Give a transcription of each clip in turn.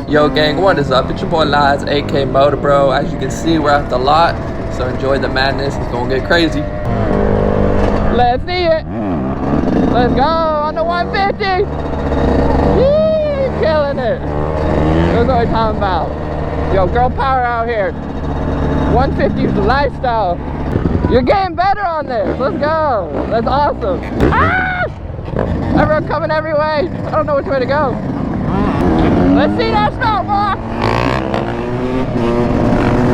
Yo gang, what is up? It's your boy Lies, aka MotoBroo. As you can see, we're at the lot, so enjoy the madness. It's gonna get crazy. Let's see it. Let's go on the 150. Yee, killing it. That's what we're talking about. Yo, girl power out here. 150 is the lifestyle. You're getting better on this. Let's go. That's awesome. Ah! Everyone coming every way. I don't know which way to go. Let's see that start, boy.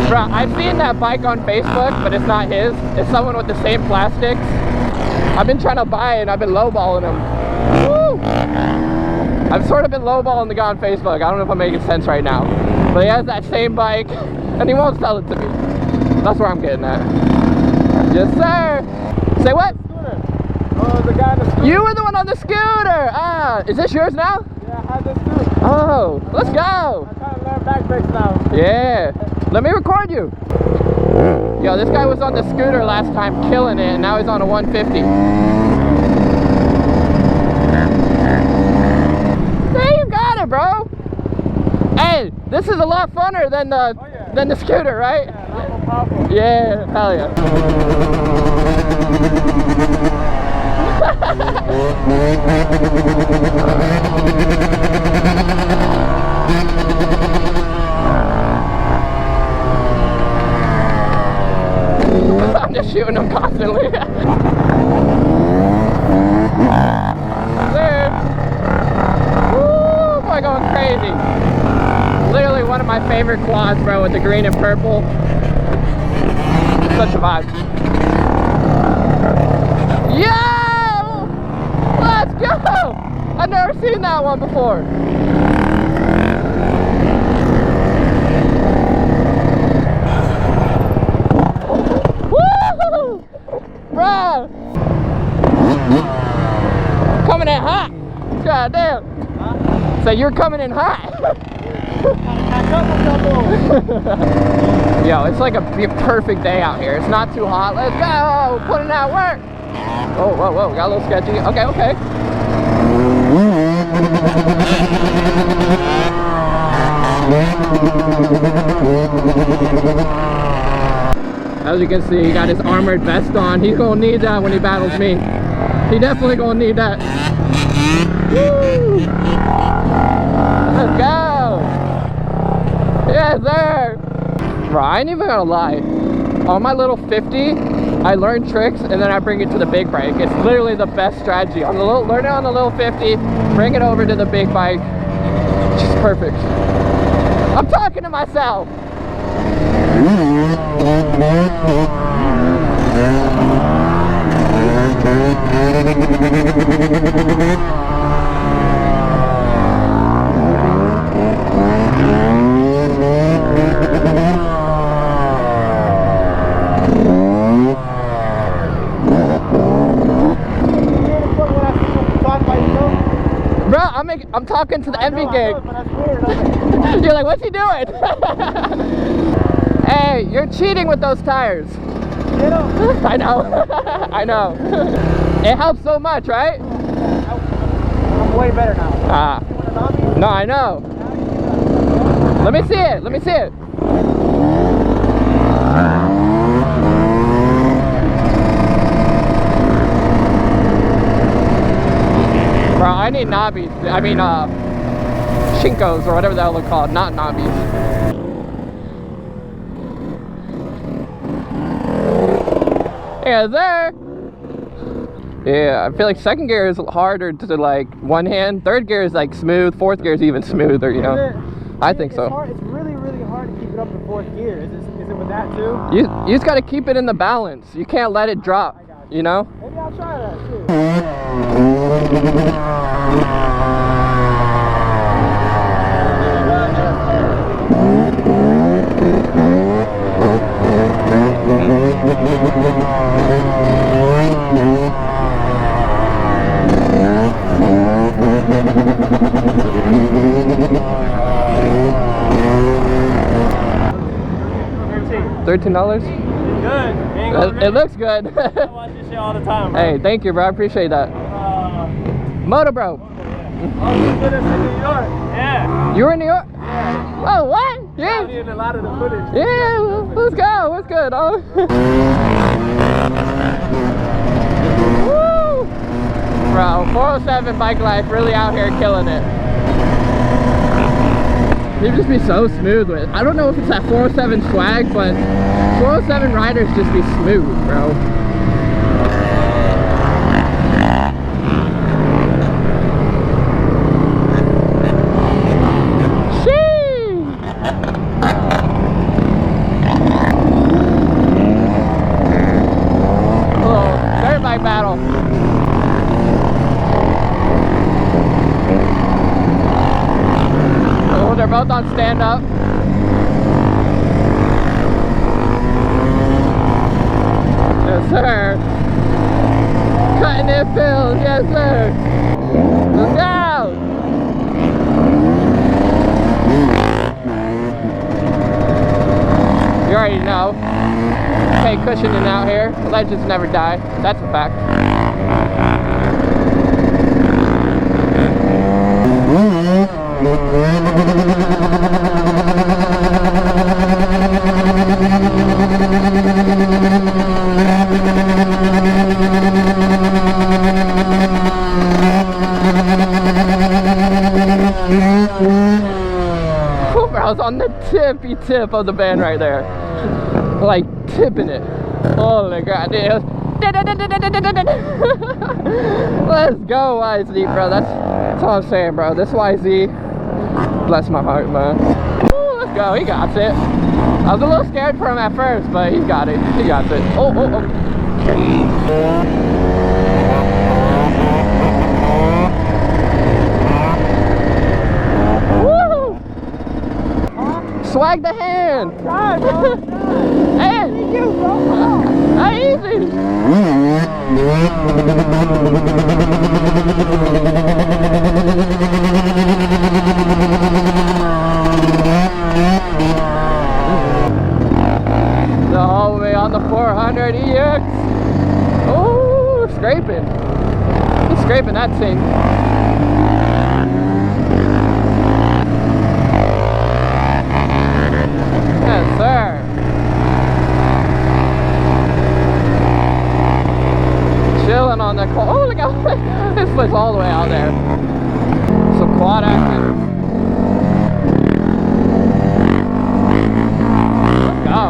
Bro, I've seen that bike on Facebook, but it's not his. It's someone with the same plastics. I've been trying to buy it and I've been lowballing him. Woo! I've sort of been lowballing the guy on Facebook. I don't know if I'm making sense right now. But he has that same bike and he won't sell it to me. That's where I'm getting at. Yes, sir. Say what? Oh, the guy on the scooter. You were the one on the scooter. Ah, is this yours now? Yeah, I had this too. Oh, let's go. I'm trying to learn back brakes now. Yeah. Let me record you. Yo, this guy was on the scooter last time killing it, and now he's on a 150. There you got it, bro. Hey, this is a lot funner than the scooter, right? Yeah, a lot more powerful. Yeah, hell yeah. I'm just shooting them constantly. There. Woo, boy, going crazy. Literally one of my favorite quads, bro, with the green and purple. Such a vibe. Yo! Let's go! I've never seen that one before. Woo! Bro! Coming in hot. God damn. Huh? So you're coming in hot. Yo, it's like a perfect day out here. It's not too hot. Let's go! Putting out work. Whoa, whoa, whoa. Got a little sketchy. Okay, okay. As you can see, he got his armored vest on. He's gonna need that when he battles me. He definitely gonna need that. Woo! Let's go! Yes, sir! Bro, I ain't even gonna lie. On my little 50, I learn tricks and then I bring it to the big bike. It's literally the best strategy. Learn it on the little 50, bring it over to the big bike. It's just perfect. I'm talking to myself. Bro, I'm talking to the envy gang. You're like, what's he doing? Hey, you're cheating with those tires. I know. I know. It helps so much, right? I'm way better now. Ah. No, I know. Let me see it. Let me see it. Bro, I need knobbies. I mean, Shinkos or whatever the hell they're called, not knobbies. Yeah, there. Yeah, I feel like second gear is harder to like one hand. Third gear is like smooth. Fourth gear is even smoother, you know. I think so. It's really, really hard to keep it up in fourth gear. Is it with that too? You just got to keep it in the balance. You can't let it drop, you know. Maybe I'll try that too. $13? Good. It looks good. I watch this shit all the time, bro. Hey, thank you, bro. I appreciate that. MotoBroo. Oh, you did this in New York? Yeah. You were in New York? Yeah. Oh, what? Yeah. In a lot of the footage. Yeah, let's go. What's good, dog? Woo! Bro, 407 bike life really out here killing it. He'd just be so smooth with it. I don't know if it's that 407 swag, but 407 riders just be smooth, bro. Battle. Oh, they're both on stand up. Yes, sir. Cutting it, Phil. Yes, sir. Let's go. You already know. Okay, cushioning out here. Legends never die. That's a fact. Bro, it's on the tippy tip of the band right there. Like tipping it. Holy god, dude. Let's go, YZ, bro. That's all I'm saying, bro. This YZ, bless my heart, man. Ooh, let's go. He got it. I was a little scared for him at first, but he's got it. He got it. Oh, oh, oh. Woo! Swag the hand. God, bro. Hey, You, bro. how easy. The whole way on the 400 EX. Oh, scraping. He's scraping that thing. Yes, sir. Chilling on the quad. Oh, look how this foot's all the way out there. Some quad action. Let's go.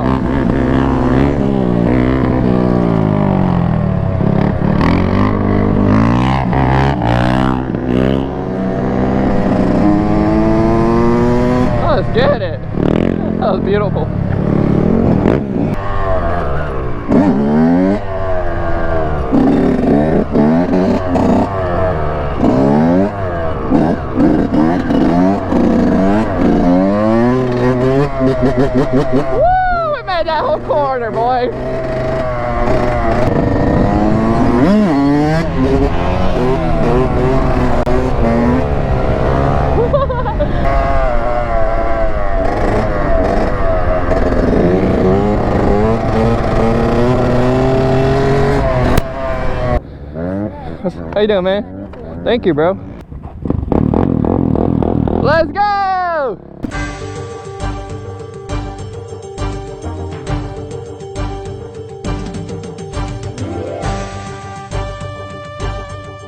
Oh, let's get it. That was beautiful. Woo! We made that whole corner, boy. How you doing, man? Thank you, bro. Let's go!